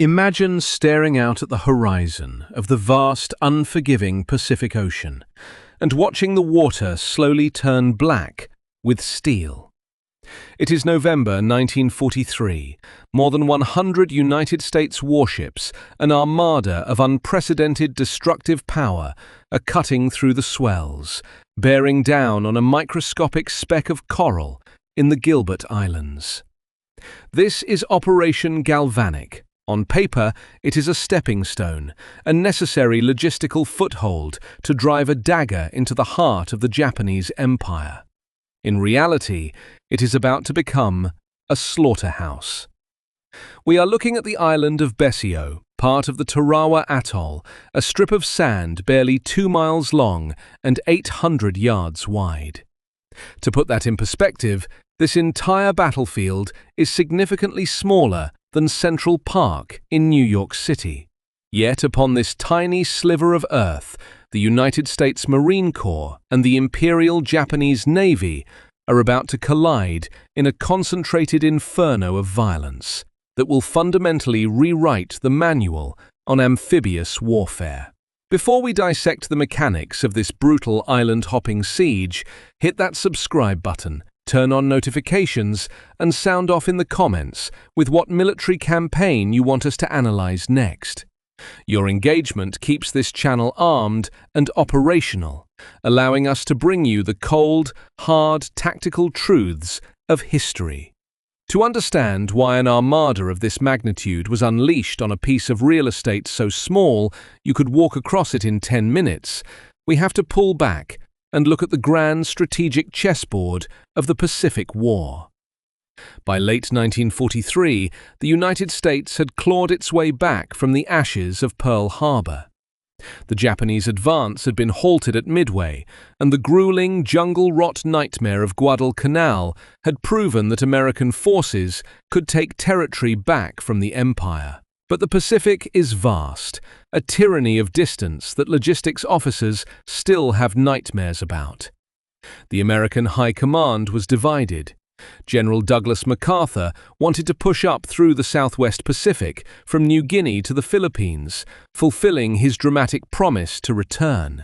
Imagine staring out at the horizon of the vast, unforgiving Pacific Ocean and watching the water slowly turn black with steel. It is November 1943. More than 100 United States warships, an armada of unprecedented destructive power, are cutting through the swells, bearing down on a microscopic speck of coral in the Gilbert Islands. This is Operation Galvanic. On paper, it is a stepping stone, a necessary logistical foothold to drive a dagger into the heart of the Japanese Empire. In reality, it is about to become a slaughterhouse. We are looking at the island of Besio, part of the Tarawa Atoll, a strip of sand barely 2 miles long and 800 yards wide. To put that in perspective, this entire battlefield is significantly smaller than Central Park in New York City. Yet upon this tiny sliver of earth, the United States Marine Corps and the Imperial Japanese Navy are about to collide in a concentrated inferno of violence that will fundamentally rewrite the manual on amphibious warfare. Before we dissect the mechanics of this brutal island-hopping siege, hit that subscribe button, turn on notifications, and sound off in the comments with what military campaign you want us to analyze next. Your engagement keeps this channel armed and operational, allowing us to bring you the cold, hard, tactical truths of history. To understand why an armada of this magnitude was unleashed on a piece of real estate so small you could walk across it in 10 minutes, we have to pull back and look at the grand strategic chessboard of the Pacific War. By late 1943, the United States had clawed its way back from the ashes of Pearl Harbor. The Japanese advance had been halted at Midway, and the grueling jungle rot nightmare of Guadalcanal had proven that American forces could take territory back from the empire. But the Pacific is vast, a tyranny of distance that logistics officers still have nightmares about. The American High Command was divided. General Douglas MacArthur wanted to push up through the Southwest Pacific from New Guinea to the Philippines, fulfilling his dramatic promise to return.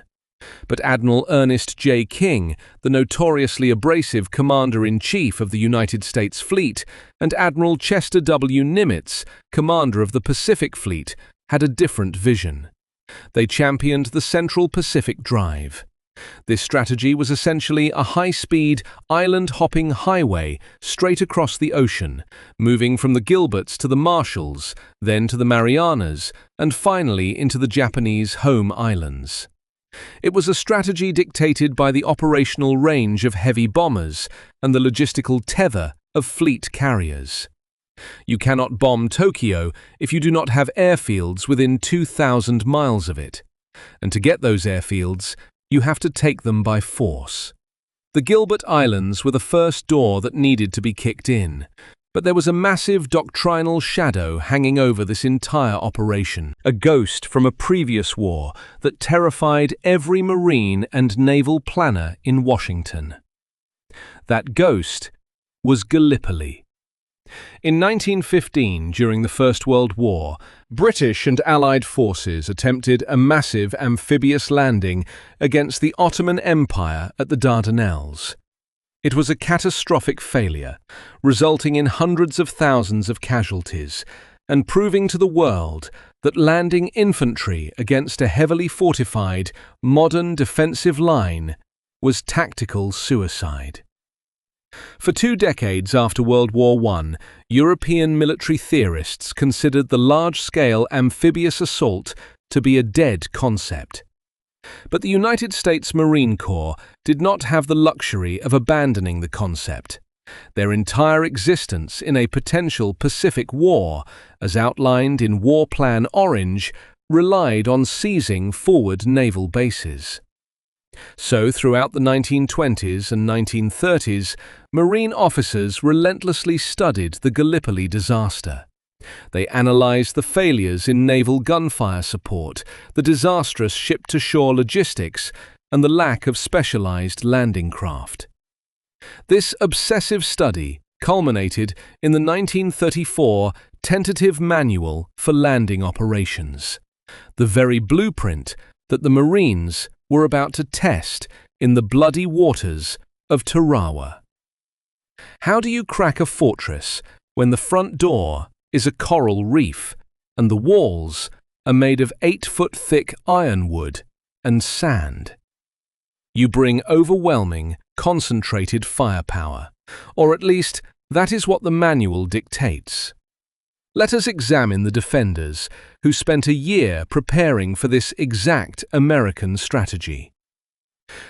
But Admiral Ernest J. King, the notoriously abrasive Commander-in-Chief of the United States Fleet, and Admiral Chester W. Nimitz, Commander of the Pacific Fleet, had a different vision. They championed the Central Pacific Drive. This strategy was essentially a high-speed, island-hopping highway straight across the ocean, moving from the Gilberts to the Marshalls, then to the Marianas, and finally into the Japanese home islands. It was a strategy dictated by the operational range of heavy bombers and the logistical tether of fleet carriers. You cannot bomb Tokyo if you do not have airfields within 2,000 miles of it. And to get those airfields, you have to take them by force. The Gilbert Islands were the first door that needed to be kicked in, but there was a massive doctrinal shadow hanging over this entire operation, a ghost from a previous war that terrified every Marine and naval planner in Washington. That ghost was Gallipoli. In 1915, during the First World War, British and Allied forces attempted a massive amphibious landing against the Ottoman Empire at the Dardanelles. It was a catastrophic failure, resulting in hundreds of thousands of casualties, and proving to the world that landing infantry against a heavily fortified, modern defensive line was tactical suicide. For 2 decades after World War I, European military theorists considered the large-scale amphibious assault to be a dead concept. But the United States Marine Corps did not have the luxury of abandoning the concept. Their entire existence in a potential Pacific War, as outlined in War Plan Orange, relied on seizing forward naval bases. So, throughout the 1920s and 1930s, Marine officers relentlessly studied the Gallipoli disaster. They analyzed the failures in naval gunfire support, the disastrous ship-to-shore logistics, and the lack of specialized landing craft. This obsessive study culminated in the 1934 tentative manual for landing operations, the very blueprint that the Marines were about to test in the bloody waters of Tarawa. How do you crack a fortress when the front door is a coral reef and the walls are made of 8-foot-thick ironwood and sand? You bring overwhelming, concentrated firepower, or at least that is what the manual dictates. Let us examine the defenders who spent a year preparing for this exact American strategy.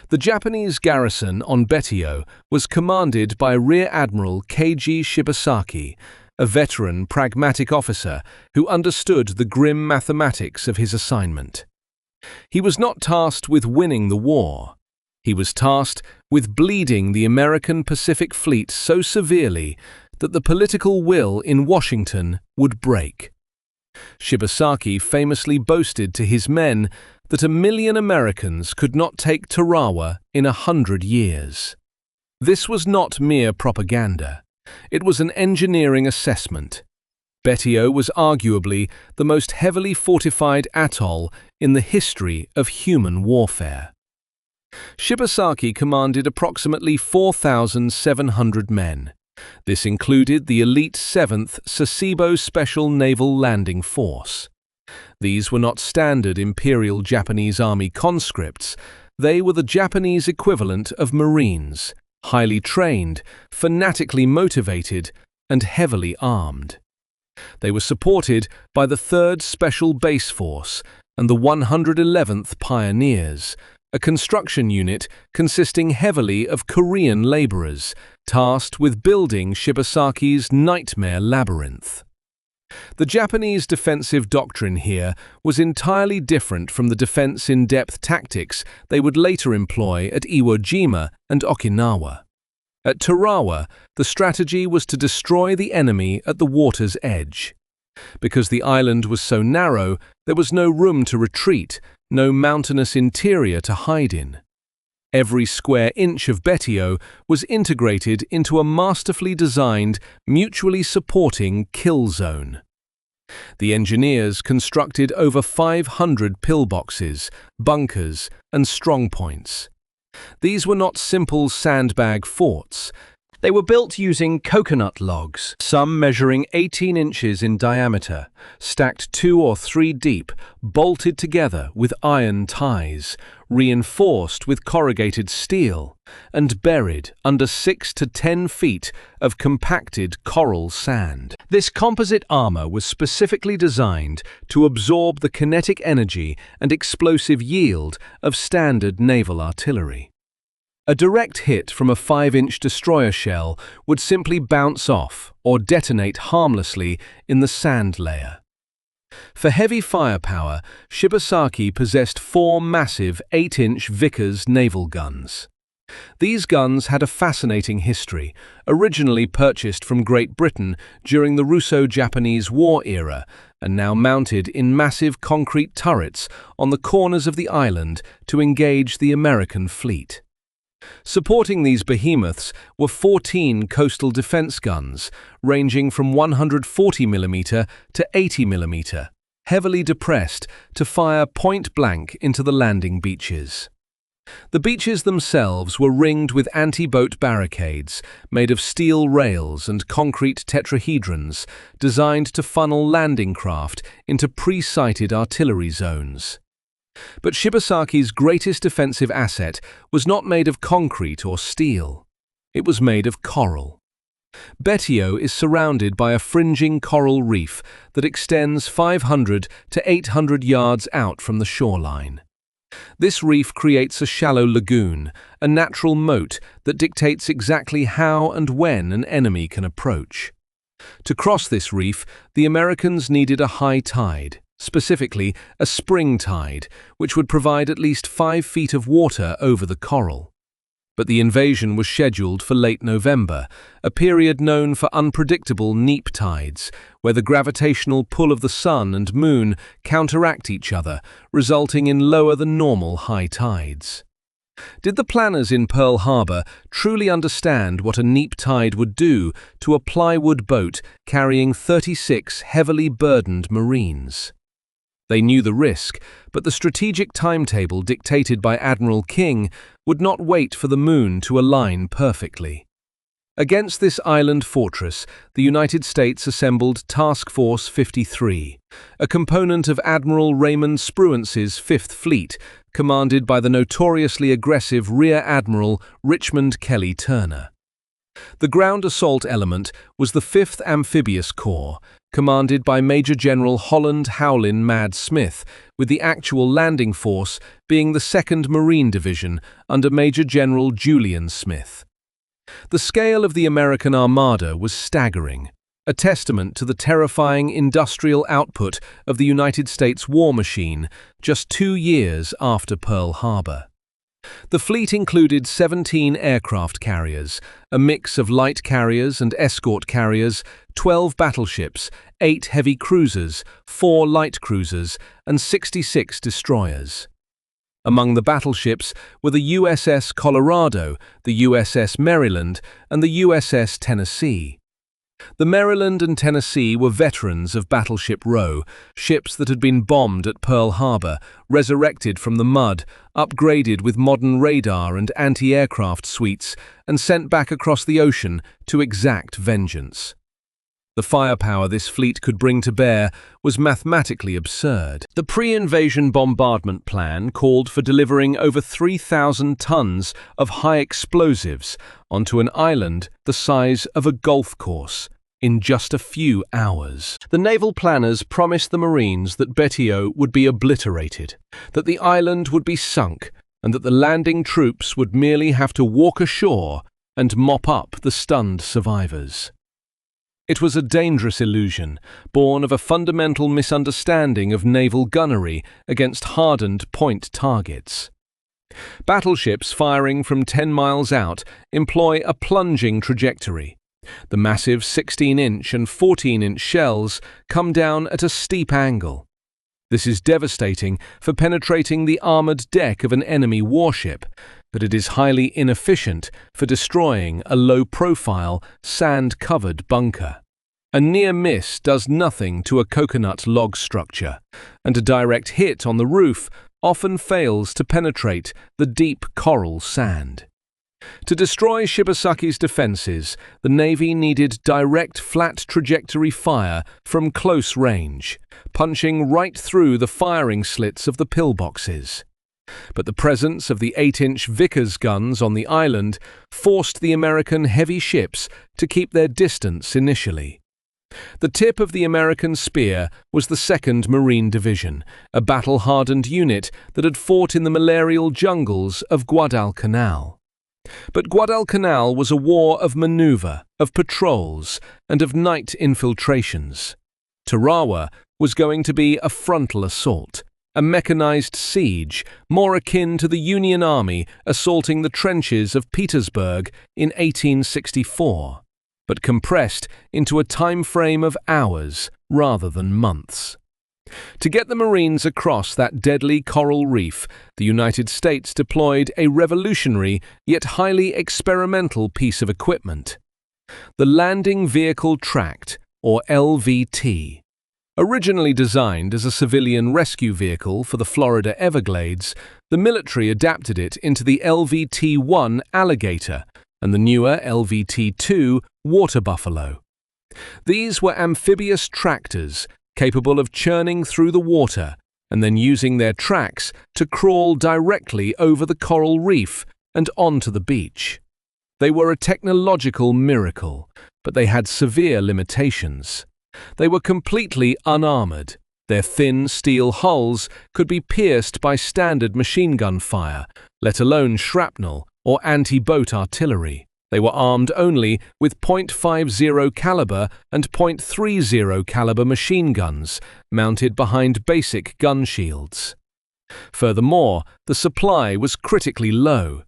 The Japanese garrison on Betio was commanded by Rear Admiral Keiji Shibasaki, a veteran pragmatic officer who understood the grim mathematics of his assignment. He was not tasked with winning the war. He was tasked with bleeding the American Pacific Fleet so severely that the political will in Washington would break. Shibasaki famously boasted to his men that 1 million Americans could not take Tarawa in 100 years. This was not mere propaganda. It was an engineering assessment. Betio was arguably the most heavily fortified atoll in the history of human warfare. Shibasaki commanded approximately 4,700 men. This included the elite 7th Sasebo Special Naval Landing Force. These were not standard Imperial Japanese Army conscripts. They were the Japanese equivalent of Marines, highly trained, fanatically motivated, and heavily armed. They were supported by the 3rd Special Base Force and the 111th Pioneers, a construction unit consisting heavily of Korean laborers, tasked with building Shibasaki's nightmare labyrinth. The Japanese defensive doctrine here was entirely different from the defense in-depth tactics they would later employ at Iwo Jima and Okinawa. At Tarawa, the strategy was to destroy the enemy at the water's edge. Because the island was so narrow, there was no room to retreat, no mountainous interior to hide in. Every square inch of Betio was integrated into a masterfully designed, mutually supporting kill zone. The engineers constructed over 500 pillboxes, bunkers, and strongpoints. These were not simple sandbag forts. They were built using coconut logs, some measuring 18 inches in diameter, stacked 2 or 3 deep, bolted together with iron ties, reinforced with corrugated steel, and buried under 6 to 10 feet of compacted coral sand. This composite armor was specifically designed to absorb the kinetic energy and explosive yield of standard naval artillery. A direct hit from a 5-inch destroyer shell would simply bounce off or detonate harmlessly in the sand layer. For heavy firepower, Shibasaki possessed 4 massive 8-inch Vickers naval guns. These guns had a fascinating history, originally purchased from Great Britain during the Russo-Japanese War era and now mounted in massive concrete turrets on the corners of the island to engage the American fleet. Supporting these behemoths were 14 coastal defense guns, ranging from 140mm to 80mm, heavily depressed to fire point-blank into the landing beaches. The beaches themselves were ringed with anti-boat barricades made of steel rails and concrete tetrahedrons designed to funnel landing craft into pre-sighted artillery zones. But Shibasaki's greatest defensive asset was not made of concrete or steel. It was made of coral. Betio is surrounded by a fringing coral reef that extends 500 to 800 yards out from the shoreline. This reef creates a shallow lagoon, a natural moat that dictates exactly how and when an enemy can approach. To cross this reef, the Americans needed a high tide. Specifically, a spring tide, which would provide at least 5 feet of water over the coral. But the invasion was scheduled for late November, a period known for unpredictable neap tides, where the gravitational pull of the sun and moon counteract each other, resulting in lower than normal high tides. Did the planners in Pearl Harbor truly understand what a neap tide would do to a plywood boat carrying 36 heavily burdened Marines? They knew the risk, but the strategic timetable dictated by Admiral King would not wait for the moon to align perfectly. Against this island fortress, the United States assembled Task Force 53, a component of Admiral Raymond Spruance's Fifth Fleet, commanded by the notoriously aggressive Rear Admiral Richmond Kelly Turner. The ground assault element was the 5th Amphibious Corps, commanded by Major General Holland Howlin Mad Smith, with the actual landing force being the 2nd Marine Division under Major General Julian Smith. The scale of the American Armada was staggering, a testament to the terrifying industrial output of the United States war machine just 2 years after Pearl Harbor. The fleet included 17 aircraft carriers, a mix of light carriers and escort carriers, 12 battleships, 8 heavy cruisers, 4 light cruisers, and 66 destroyers. Among the battleships were the USS Colorado, the USS Maryland, and the USS Tennessee. The Maryland and Tennessee were veterans of Battleship Row, ships that had been bombed at Pearl Harbor, resurrected from the mud, upgraded with modern radar and anti-aircraft suites, and sent back across the ocean to exact vengeance. The firepower this fleet could bring to bear was mathematically absurd. The pre-invasion bombardment plan called for delivering over 3,000 tons of high explosives onto an island the size of a golf course in just a few hours. The naval planners promised the Marines that Betio would be obliterated, that the island would be sunk, and that the landing troops would merely have to walk ashore and mop up the stunned survivors. It was a dangerous illusion, born of a fundamental misunderstanding of naval gunnery against hardened point targets. Battleships firing from 10 miles out employ a plunging trajectory. The massive 16-inch and 14-inch shells come down at a steep angle. This is devastating for penetrating the armored deck of an enemy warship, but it is highly inefficient for destroying a low-profile, sand-covered bunker. A near miss does nothing to a coconut log structure, and a direct hit on the roof often fails to penetrate the deep coral sand. To destroy Shibasaki's defenses, the Navy needed direct flat trajectory fire from close range, punching right through the firing slits of the pillboxes. But the presence of the 8-inch Vickers guns on the island forced the American heavy ships to keep their distance initially. The tip of the American spear was the 2nd Marine Division, a battle-hardened unit that had fought in the malarial jungles of Guadalcanal. But Guadalcanal was a war of maneuver, of patrols, and of night infiltrations. Tarawa was going to be a frontal assault, a mechanized siege more akin to the Union Army assaulting the trenches of Petersburg in 1864, but compressed into a time frame of hours rather than months. To get the Marines across that deadly coral reef, the United States deployed a revolutionary yet highly experimental piece of equipment: the Landing Vehicle Tract, or LVT. Originally designed as a civilian rescue vehicle for the Florida Everglades, the military adapted it into the LVT-1 Alligator and the newer LVT-2 Water Buffalo. These were amphibious tractors capable of churning through the water and then using their tracks to crawl directly over the coral reef and onto the beach. They were a technological miracle, but they had severe limitations. They were completely unarmored. Their thin steel hulls could be pierced by standard machine gun fire, let alone shrapnel or anti-boat artillery. They were armed only with .50 caliber and .30 caliber machine guns, mounted behind basic gun shields. Furthermore, the supply was critically low.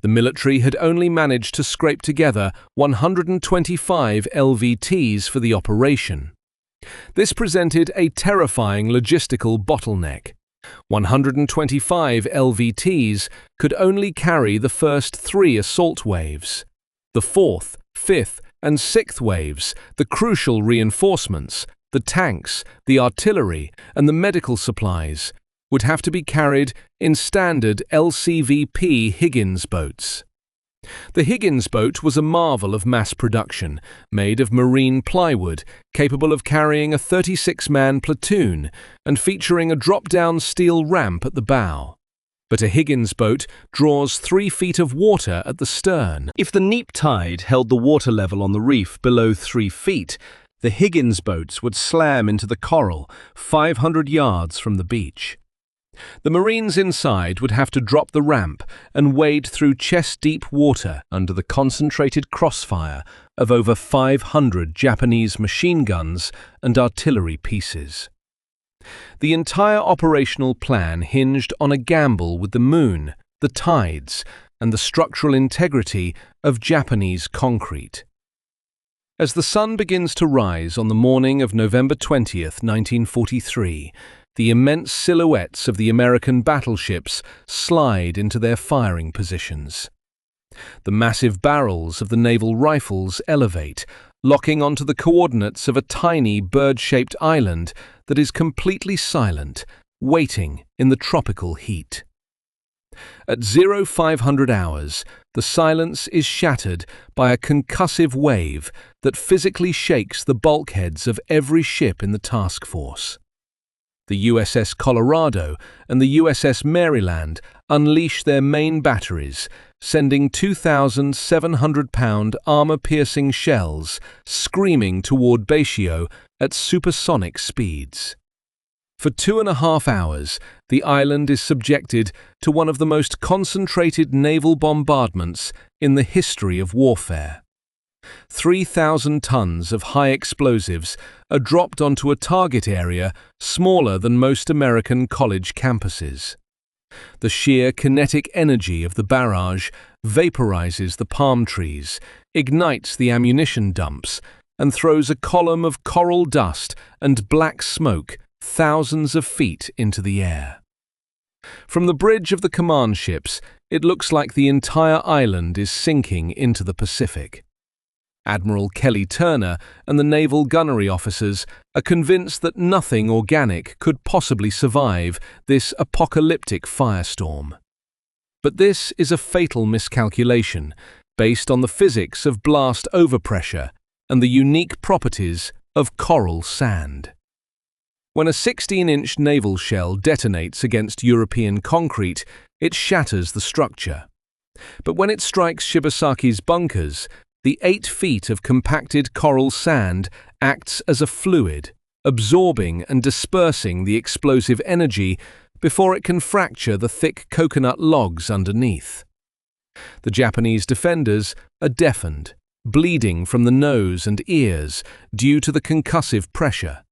The military had only managed to scrape together 125 LVTs for the operation. This presented a terrifying logistical bottleneck. 125 LVTs could only carry the first 3 assault waves. The 4th, 5th, and 6th waves, the crucial reinforcements, the tanks, the artillery, and the medical supplies, would have to be carried in standard LCVP Higgins boats. The Higgins boat was a marvel of mass production, made of marine plywood, capable of carrying a 36-man platoon and featuring a drop-down steel ramp at the bow. But a Higgins boat draws 3 feet of water at the stern. If the neap tide held the water level on the reef below 3 feet, the Higgins boats would slam into the coral 500 yards from the beach. The Marines inside would have to drop the ramp and wade through chest-deep water under the concentrated crossfire of over 500 Japanese machine guns and artillery pieces. The entire operational plan hinged on a gamble with the moon, the tides, and the structural integrity of Japanese concrete. As the sun begins to rise on the morning of November 20th, 1943, the immense silhouettes of the American battleships slide into their firing positions. The massive barrels of the naval rifles elevate, locking onto the coordinates of a tiny bird-shaped island that is completely silent, waiting in the tropical heat. At 0500 hours, the silence is shattered by a concussive wave that physically shakes the bulkheads of every ship in the task force. The USS Colorado and the USS Maryland unleash their main batteries, sending 2,700-pound armor-piercing shells screaming toward Basio at supersonic speeds. For 2.5 hours, the island is subjected to one of the most concentrated naval bombardments in the history of warfare. 3,000 tons of high explosives are dropped onto a target area smaller than most American college campuses. The sheer kinetic energy of the barrage vaporizes the palm trees, ignites the ammunition dumps, and throws a column of coral dust and black smoke thousands of feet into the air. From the bridge of the command ships, it looks like the entire island is sinking into the Pacific. Admiral Kelly Turner and the naval gunnery officers are convinced that nothing organic could possibly survive this apocalyptic firestorm. But this is a fatal miscalculation based on the physics of blast overpressure and the unique properties of coral sand. When a 16-inch naval shell detonates against European concrete, it shatters the structure. But when it strikes Shibasaki's bunkers, the 8 feet of compacted coral sand acts as a fluid, absorbing and dispersing the explosive energy before it can fracture the thick coconut logs underneath. The Japanese defenders are deafened, bleeding from the nose and ears due to the concussive pressure,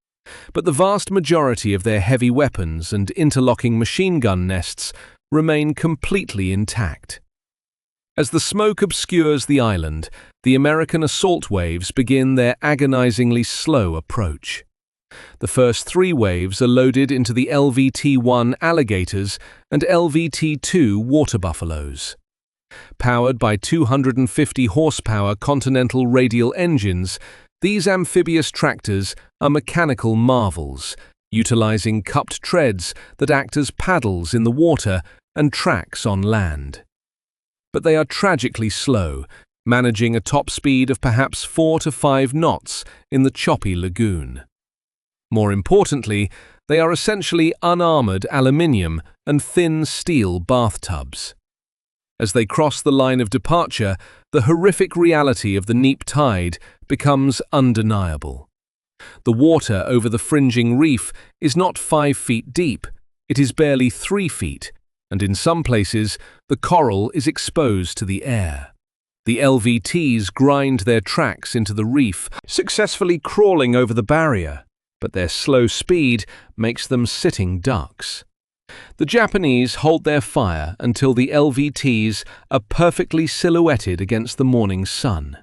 but the vast majority of their heavy weapons and interlocking machine gun nests remain completely intact. As the smoke obscures the island, the American assault waves begin their agonizingly slow approach. The first 3 waves are loaded into the LVT-1 Alligators and LVT-2 Water Buffaloes. Powered by 250 horsepower Continental radial engines, these amphibious tractors are mechanical marvels, utilizing cupped treads that act as paddles in the water and tracks on land. But they are tragically slow, managing a top speed of perhaps 4 to 5 knots in the choppy lagoon. More importantly, they are essentially unarmored aluminium and thin steel bathtubs. As they cross the line of departure, the horrific reality of the neap tide becomes undeniable. The water over the fringing reef is not 5 feet deep, it is barely 3 feet, and in some places, the coral is exposed to the air. The LVTs grind their tracks into the reef, successfully crawling over the barrier, but their slow speed makes them sitting ducks. The Japanese hold their fire until the LVTs are perfectly silhouetted against the morning sun.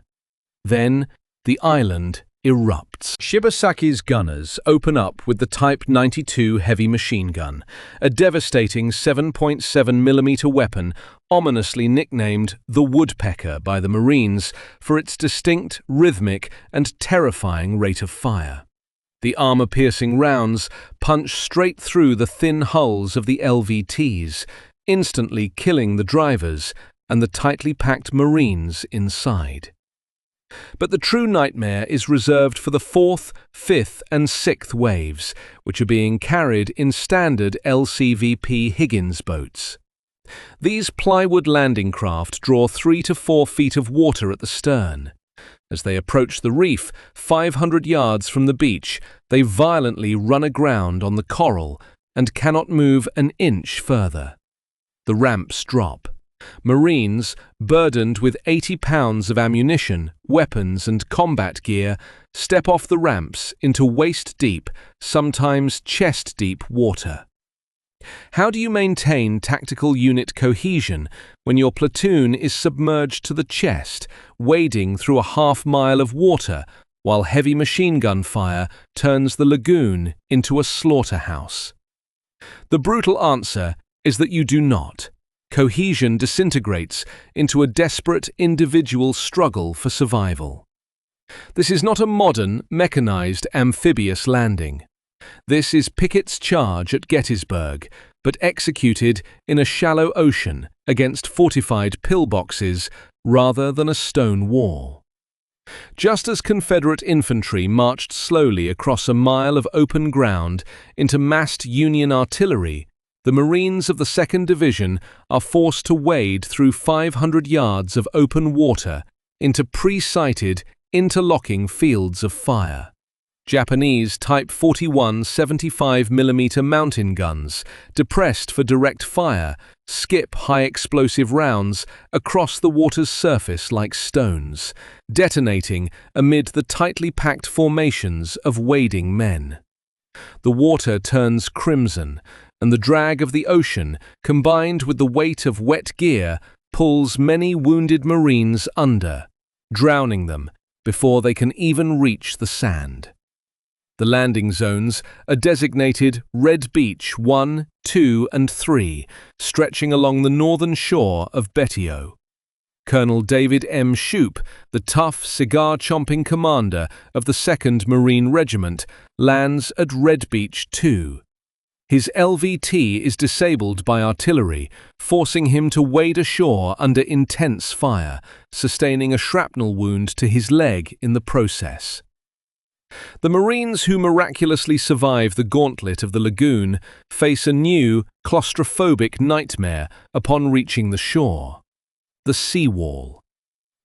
Then, the island erupts. Shibasaki's gunners open up with the Type 92 heavy machine gun, a devastating 7.7mm weapon ominously nicknamed the Woodpecker by the Marines for its distinct, rhythmic, and terrifying rate of fire. The armor-piercing rounds punch straight through the thin hulls of the LVTs, instantly killing the drivers and the tightly packed Marines inside. But the true nightmare is reserved for the 4th, 5th and 6th waves, which are being carried in standard LCVP Higgins boats. These plywood landing craft draw 3 to 4 feet of water at the stern. As they approach the reef, 500 yards from the beach, they violently run aground on the coral and cannot move an inch further. The ramps drop. Marines, burdened with 80 pounds of ammunition, weapons and combat gear, step off the ramps into waist-deep, sometimes chest-deep water. How do you maintain tactical unit cohesion when your platoon is submerged to the chest, wading through a half-mile of water, while heavy machine gun fire turns the lagoon into a slaughterhouse? The brutal answer is that you do not. Cohesion disintegrates into a desperate individual struggle for survival. This is not a modern, mechanized amphibious landing. This is Pickett's charge at Gettysburg, but executed in a shallow ocean against fortified pillboxes rather than a stone wall. Just as Confederate infantry marched slowly across a mile of open ground into massed Union artillery, the Marines of the 2nd Division are forced to wade through 500 yards of open water into pre-sighted, interlocking fields of fire. Japanese Type 41 75mm mountain guns, depressed for direct fire, skip high-explosive rounds across the water's surface like stones, detonating amid the tightly packed formations of wading men. The water turns crimson, and the drag of the ocean, combined with the weight of wet gear, pulls many wounded Marines under, drowning them before they can even reach the sand. The landing zones are designated Red Beach 1, 2 and 3, stretching along the northern shore of Betio. Colonel David M. Shoup, the tough, cigar-chomping commander of the 2nd Marine Regiment, lands at Red Beach 2. His LVT is disabled by artillery, forcing him to wade ashore under intense fire, sustaining a shrapnel wound to his leg in the process. The Marines who miraculously survive the gauntlet of the lagoon face a new, claustrophobic nightmare upon reaching the shore: the seawall.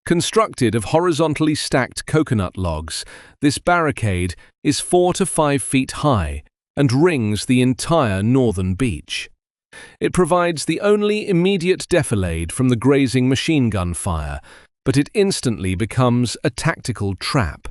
Constructed of horizontally stacked coconut logs, this barricade is 4 to 5 feet high and rings the entire northern beach. It provides the only immediate defilade from the grazing machine gun fire, but it instantly becomes a tactical trap.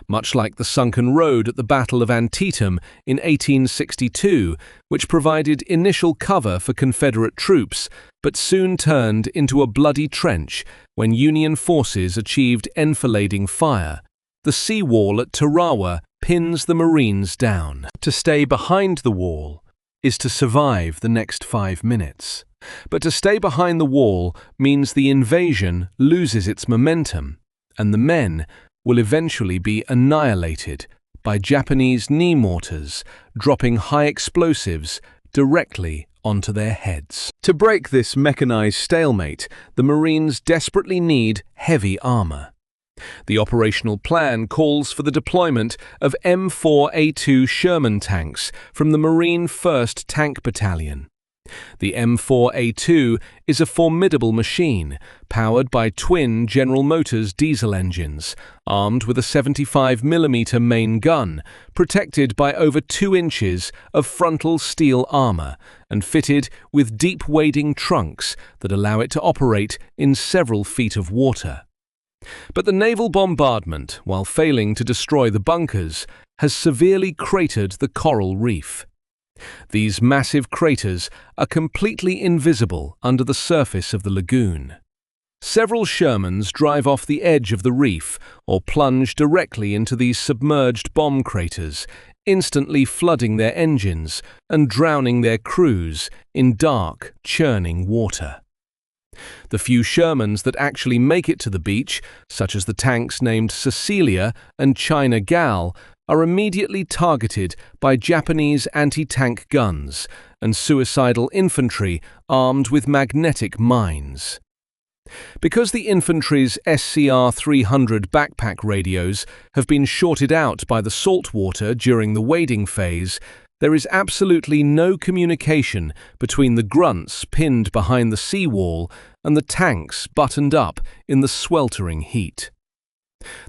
Much like the sunken road at the Battle of Antietam in 1862, which provided initial cover for Confederate troops, but soon turned into a bloody trench when Union forces achieved enfilading fire, the seawall at Tarawa pins the Marines down. To stay behind the wall is to survive the next 5 minutes. But to stay behind the wall means the invasion loses its momentum, and the men will eventually be annihilated by Japanese knee mortars dropping high explosives directly onto their heads. To break this mechanized stalemate, the Marines desperately need heavy armor. The operational plan calls for the deployment of M4A2 Sherman tanks from the Marine 1st Tank Battalion. The M4A2 is a formidable machine, powered by twin General Motors diesel engines, armed with a 75mm main gun, protected by over 2 inches of frontal steel armor, and fitted with deep wading trunks that allow it to operate in several feet of water. But the naval bombardment, while failing to destroy the bunkers, has severely cratered the coral reef. These massive craters are completely invisible under the surface of the lagoon. Several Shermans drive off the edge of the reef or plunge directly into these submerged bomb craters, instantly flooding their engines and drowning their crews in dark, churning water. The few Shermans that actually make it to the beach, such as the tanks named Cecilia and China Gal, are immediately targeted by Japanese anti-tank guns and suicidal infantry armed with magnetic mines. Because the infantry's SCR-300 backpack radios have been shorted out by the salt water during the wading phase, there is absolutely no communication between the grunts pinned behind the seawall and the tanks buttoned up in the sweltering heat.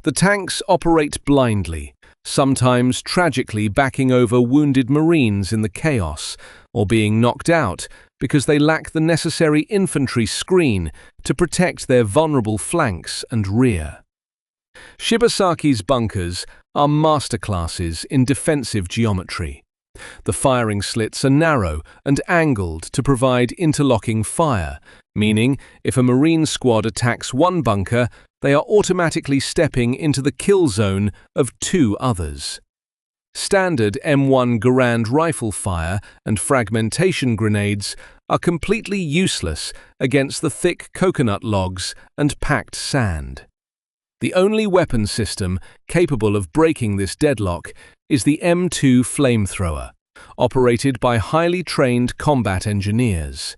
The tanks operate blindly, sometimes tragically backing over wounded Marines in the chaos, or being knocked out because they lack the necessary infantry screen to protect their vulnerable flanks and rear. Shibasaki's bunkers are masterclasses in defensive geometry. The firing slits are narrow and angled to provide interlocking fire, meaning if a Marine squad attacks one bunker, they are automatically stepping into the kill zone of two others. Standard M1 Garand rifle fire and fragmentation grenades are completely useless against the thick coconut logs and packed sand. The only weapon system capable of breaking this deadlock is the M2 flamethrower, operated by highly trained combat engineers.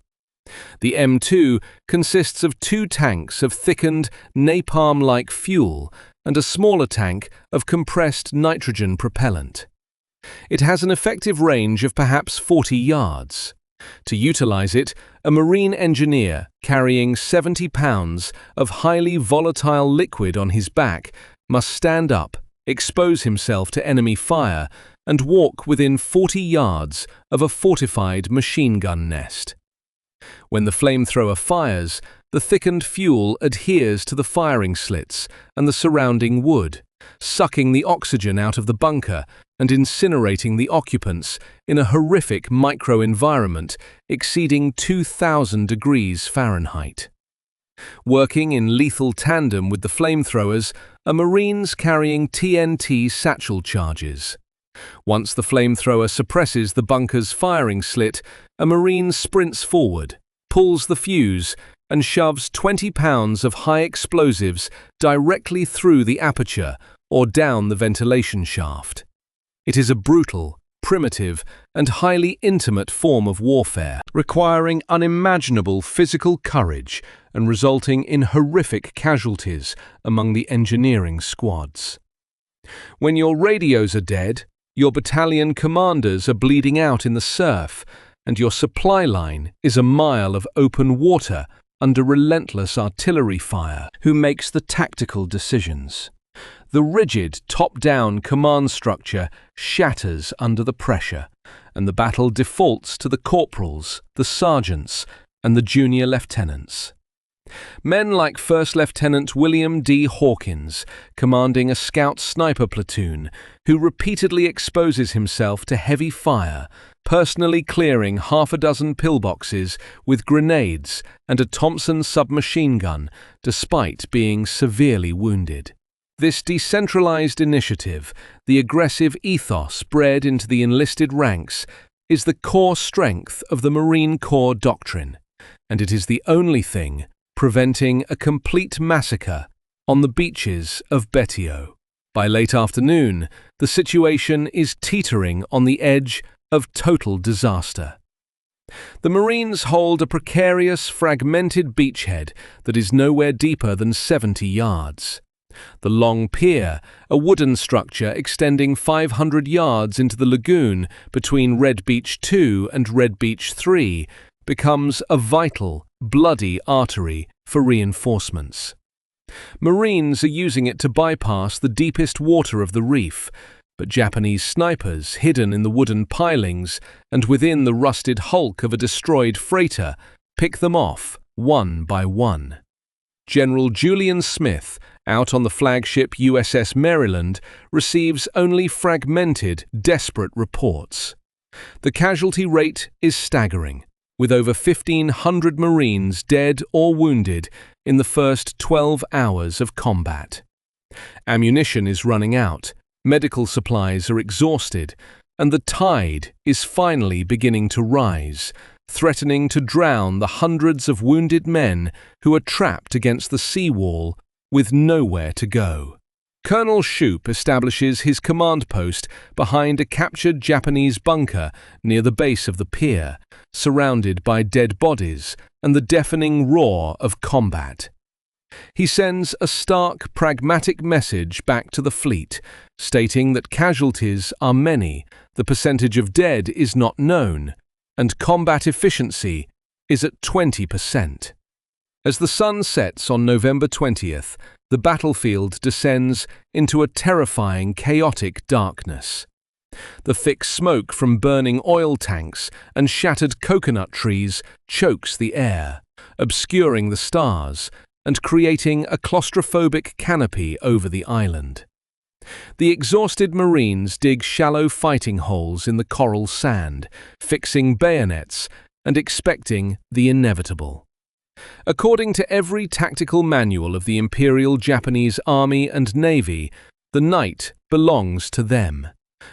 The M2 consists of 2 tanks of thickened, napalm-like fuel and a smaller tank of compressed nitrogen propellant. It has an effective range of perhaps 40 yards. To utilize it, a Marine engineer carrying 70 pounds of highly volatile liquid on his back must stand up, expose himself to enemy fire, and walk within 40 yards of a fortified machine gun nest. When the flamethrower fires, the thickened fuel adheres to the firing slits and the surrounding wood, sucking the oxygen out of the bunker and incinerating the occupants in a horrific microenvironment exceeding 2,000 degrees Fahrenheit. Working in lethal tandem with the flamethrowers are Marines carrying TNT satchel charges. Once the flamethrower suppresses the bunker's firing slit, a Marine sprints forward, pulls the fuse, and shoves 20 pounds of high explosives directly through the aperture or down the ventilation shaft. It is a brutal, primitive, and highly intimate form of warfare, requiring unimaginable physical courage and resulting in horrific casualties among the engineering squads. When your radios are dead, your battalion commanders are bleeding out in the surf, and your supply line is a mile of open water under relentless artillery fire. Who makes the tactical decisions? The rigid, top-down command structure shatters under the pressure, and the battle defaults to the corporals, the sergeants, and the junior lieutenants. Men like First Lieutenant William D. Hawkins, commanding a scout sniper platoon, who repeatedly exposes himself to heavy fire, personally clearing half a dozen pillboxes with grenades and a Thompson submachine gun, despite being severely wounded. This decentralized initiative, the aggressive ethos bred into the enlisted ranks, is the core strength of the Marine Corps doctrine, and it is the only thing preventing a complete massacre on the beaches of Betio. By late afternoon, the situation is teetering on the edge of total disaster. The Marines hold a precarious, fragmented beachhead that is nowhere deeper than 70 yards. The long pier, a wooden structure extending 500 yards into the lagoon between Red Beach 2 and Red Beach 3, becomes a vital, bloody artery for reinforcements. Marines are using it to bypass the deepest water of the reef, but Japanese snipers, hidden in the wooden pilings and within the rusted hulk of a destroyed freighter, pick them off one by one. General Julian Smith, out on the flagship USS Maryland, receives only fragmented, desperate reports. The casualty rate is staggering, with over 1,500 Marines dead or wounded in the first 12 hours of combat. Ammunition is running out, medical supplies are exhausted, and the tide is finally beginning to rise, threatening to drown the hundreds of wounded men who are trapped against the seawall with nowhere to go. Colonel Shoup establishes his command post behind a captured Japanese bunker near the base of the pier, surrounded by dead bodies and the deafening roar of combat. He sends a stark, pragmatic message back to the fleet, stating that casualties are many, the percentage of dead is not known, and combat efficiency is at 20%. As the sun sets on November 20th, the battlefield descends into a terrifying, chaotic darkness. The thick smoke from burning oil tanks and shattered coconut trees chokes the air, obscuring the stars and creating a claustrophobic canopy over the island. The exhausted Marines dig shallow fighting holes in the coral sand, fixing bayonets and expecting the inevitable. According to every tactical manual of the Imperial Japanese Army and Navy, the night belongs to them,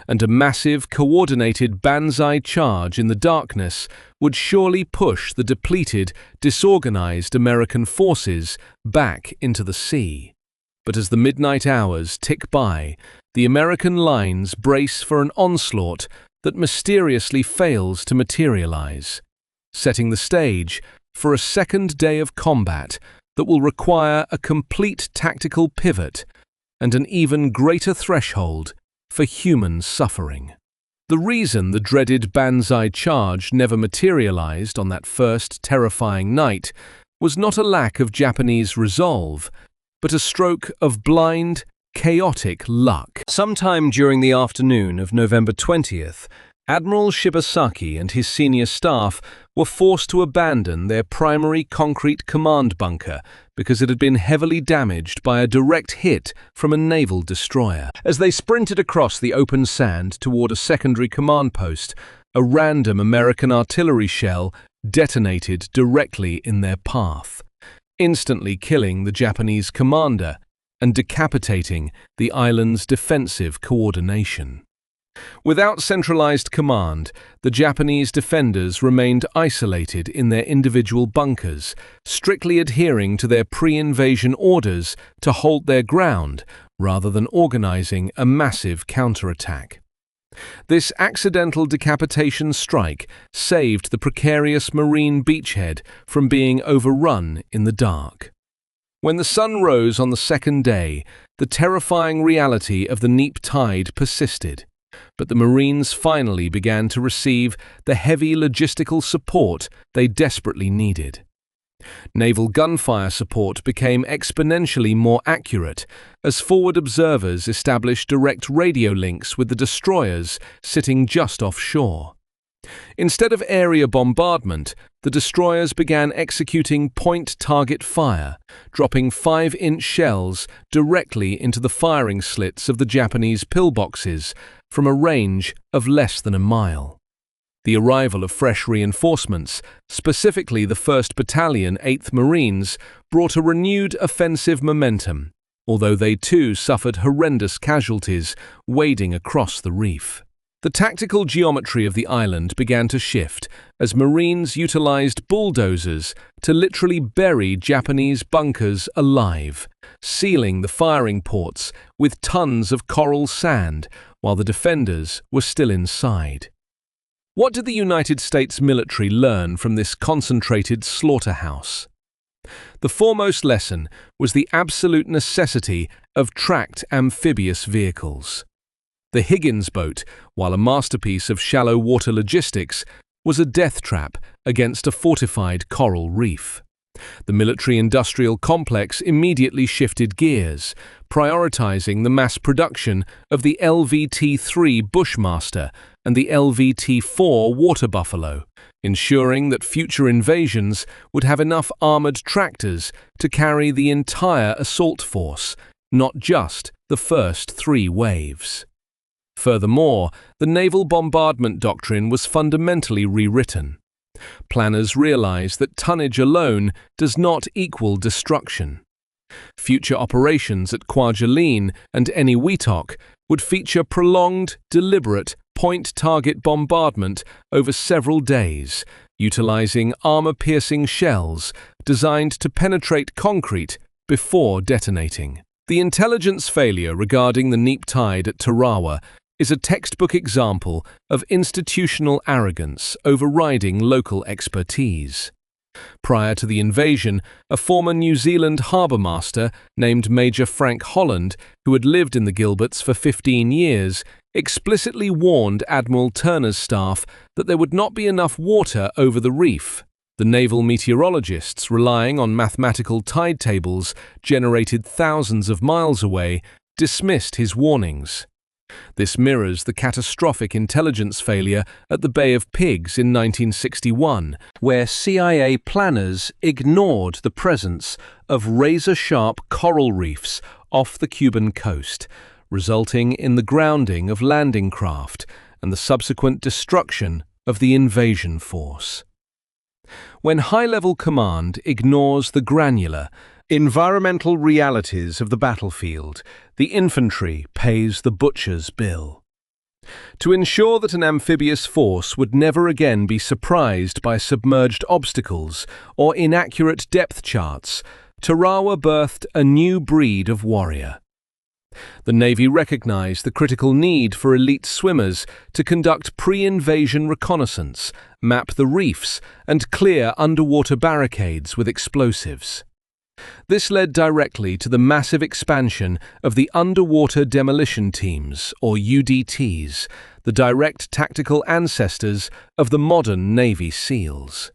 and a massive, coordinated banzai charge in the darkness would surely push the depleted, disorganized American forces back into the sea. But as the midnight hours tick by, the American lines brace for an onslaught that mysteriously fails to materialize, setting the stage for a second day of combat that will require a complete tactical pivot and an even greater threshold for human suffering. The reason the dreaded banzai charge never materialized on that first terrifying night was not a lack of Japanese resolve, but a stroke of blind, chaotic luck. Sometime during the afternoon of November 20th, Admiral Shibasaki and his senior staff were forced to abandon their primary concrete command bunker because it had been heavily damaged by a direct hit from a naval destroyer. As they sprinted across the open sand toward a secondary command post, a random American artillery shell detonated directly in their path, instantly killing the Japanese commander and decapitating the island's defensive coordination. Without centralized command, the Japanese defenders remained isolated in their individual bunkers, strictly adhering to their pre-invasion orders to hold their ground rather than organizing a massive counterattack. This accidental decapitation strike saved the precarious marine beachhead from being overrun in the dark. When the sun rose on the second day, the terrifying reality of the neap tide persisted, but the Marines finally began to receive the heavy logistical support they desperately needed. Naval gunfire support became exponentially more accurate as forward observers established direct radio links with the destroyers sitting just offshore. Instead of area bombardment, the destroyers began executing point-target fire, dropping 5-inch shells directly into the firing slits of the Japanese pillboxes from a range of less than a mile. The arrival of fresh reinforcements, specifically the 1st Battalion, 8th Marines, brought a renewed offensive momentum, although they too suffered horrendous casualties wading across the reef. The tactical geometry of the island began to shift as Marines utilized bulldozers to literally bury Japanese bunkers alive, sealing the firing ports with tons of coral sand while the defenders were still inside. What did the United States military learn from this concentrated slaughterhouse? The foremost lesson was the absolute necessity of tracked amphibious vehicles. The Higgins boat, while a masterpiece of shallow water logistics, was a death trap against a fortified coral reef. The military-industrial complex immediately shifted gears, prioritizing the mass production of the LVT-3 Bushmaster and the LVT-4 Water Buffalo, ensuring that future invasions would have enough armored tractors to carry the entire assault force, not just the first 3 waves. Furthermore, the naval bombardment doctrine was fundamentally rewritten. Planners realize that tonnage alone does not equal destruction. Future operations at Kwajalein and Eniwetok would feature prolonged, deliberate, point-target bombardment over several days, utilizing armor-piercing shells designed to penetrate concrete before detonating. The intelligence failure regarding the neap tide at Tarawa is a textbook example of institutional arrogance overriding local expertise. Prior to the invasion, a former New Zealand harbour master named Major Frank Holland, who had lived in the Gilberts for 15 years, explicitly warned Admiral Turner's staff that there would not be enough water over the reef. The naval meteorologists, relying on mathematical tide tables generated thousands of miles away, dismissed his warnings. This mirrors the catastrophic intelligence failure at the Bay of Pigs in 1961, where CIA planners ignored the presence of razor-sharp coral reefs off the Cuban coast, resulting in the grounding of landing craft and the subsequent destruction of the invasion force. When high-level command ignores the granular, environmental realities of the battlefield, the infantry pays the butcher's bill. To ensure that an amphibious force would never again be surprised by submerged obstacles or inaccurate depth charts, Tarawa birthed a new breed of warrior. The Navy recognized the critical need for elite swimmers to conduct pre-invasion reconnaissance, map the reefs, and clear underwater barricades with explosives. This led directly to the massive expansion of the Underwater Demolition Teams, or UDTs, the direct tactical ancestors of the modern Navy SEALs.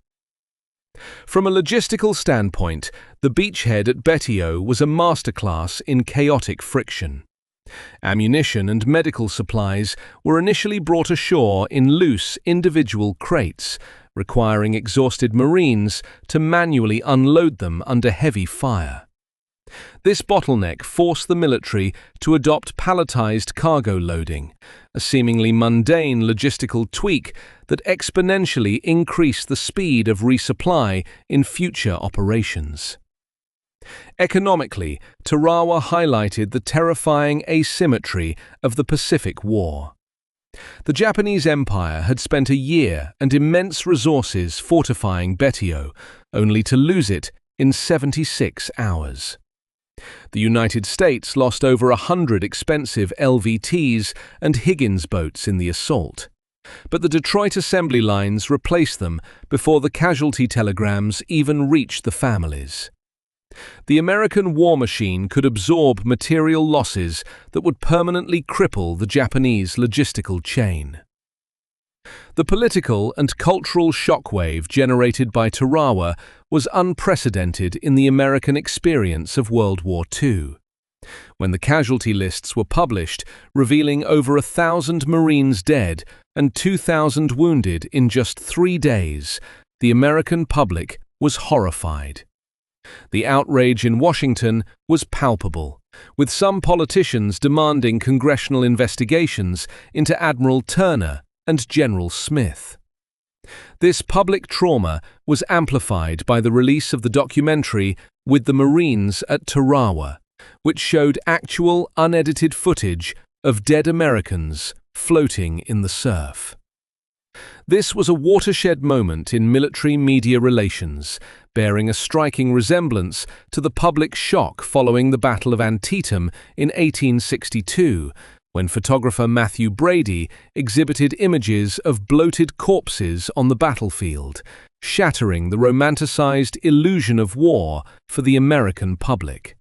From a logistical standpoint, the beachhead at Betio was a masterclass in chaotic friction. Ammunition and medical supplies were initially brought ashore in loose individual crates, requiring exhausted Marines to manually unload them under heavy fire. This bottleneck forced the military to adopt palletized cargo loading, a seemingly mundane logistical tweak that exponentially increased the speed of resupply in future operations. Economically, Tarawa highlighted the terrifying asymmetry of the Pacific War. The Japanese Empire had spent a year and immense resources fortifying Betio, only to lose it in 76 hours. The United States lost over 100 expensive LVTs and Higgins boats in the assault, but the Detroit assembly lines replaced them before the casualty telegrams even reached the families. The American war machine could absorb material losses that would permanently cripple the Japanese logistical chain. The political and cultural shockwave generated by Tarawa was unprecedented in the American experience of World War II. When the casualty lists were published, revealing over 1,000 Marines dead and 2,000 wounded in just 3 days, the American public was horrified. The outrage in Washington was palpable, with some politicians demanding congressional investigations into Admiral Turner and General Smith. This public trauma was amplified by the release of the documentary With the Marines at Tarawa, which showed actual unedited footage of dead Americans floating in the surf. This was a watershed moment in military media relations, bearing a striking resemblance to the public shock following the Battle of Antietam in 1862, when photographer Matthew Brady exhibited images of bloated corpses on the battlefield, shattering the romanticized illusion of war for the American public.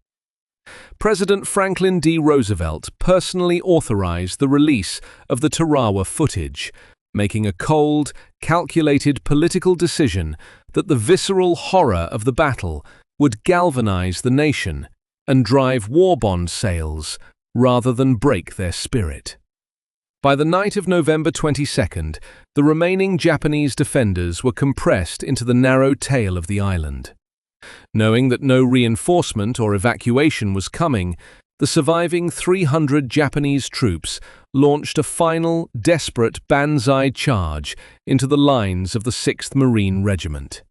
President Franklin D. Roosevelt personally authorized the release of the Tarawa footage, making a cold, calculated political decision that the visceral horror of the battle would galvanize the nation and drive war bond sales rather than break their spirit. By the night of November 22nd, the remaining Japanese defenders were compressed into the narrow tail of the island. Knowing that no reinforcement or evacuation was coming, the the surviving 300 Japanese troops launched a final, desperate banzai charge into the lines of the 6th Marine Regiment.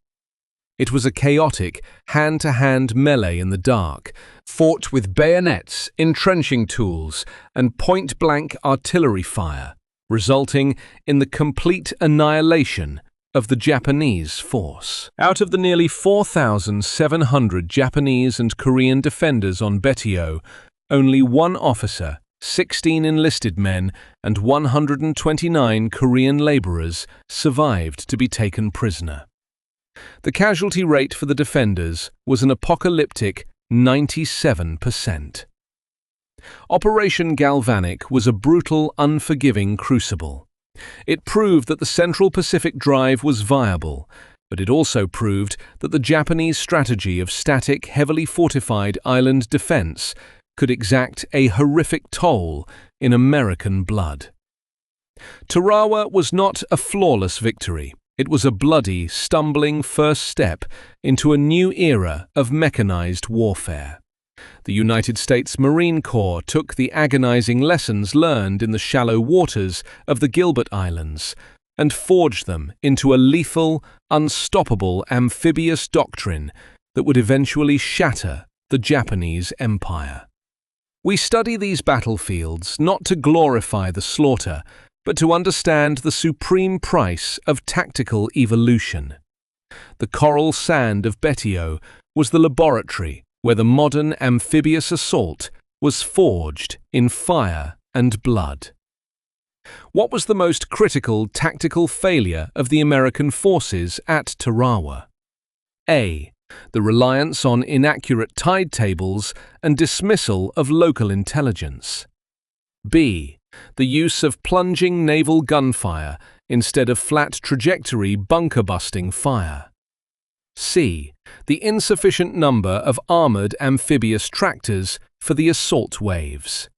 It was a chaotic, hand-to-hand melee in the dark, fought with bayonets, entrenching tools, and point-blank artillery fire, resulting in the complete annihilation of the Japanese force. Out of the nearly 4,700 Japanese and Korean defenders on Betio, only one officer, 16 enlisted men, and 129 Korean laborers survived to be taken prisoner. The casualty rate for the defenders was an apocalyptic 97%. Operation Galvanic was a brutal, unforgiving crucible. It proved that the Central Pacific Drive was viable, but it also proved that the Japanese strategy of static, heavily fortified island defense could exact a horrific toll in American blood. Tarawa was not a flawless victory. It was a bloody, stumbling first step into a new era of mechanized warfare. The United States Marine Corps took the agonizing lessons learned in the shallow waters of the Gilbert Islands and forged them into a lethal, unstoppable amphibious doctrine that would eventually shatter the Japanese Empire. We study these battlefields not to glorify the slaughter, but to understand the supreme price of tactical evolution. The coral sand of Betio was the laboratory where the modern amphibious assault was forged in fire and blood. What was the most critical tactical failure of the American forces at Tarawa? A. The reliance on inaccurate tide tables and dismissal of local intelligence. B. The use of plunging naval gunfire instead of flat trajectory bunker-busting fire. C. The insufficient number of armored amphibious tractors for the assault waves.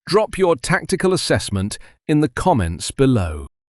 Drop your tactical assessment in the comments below.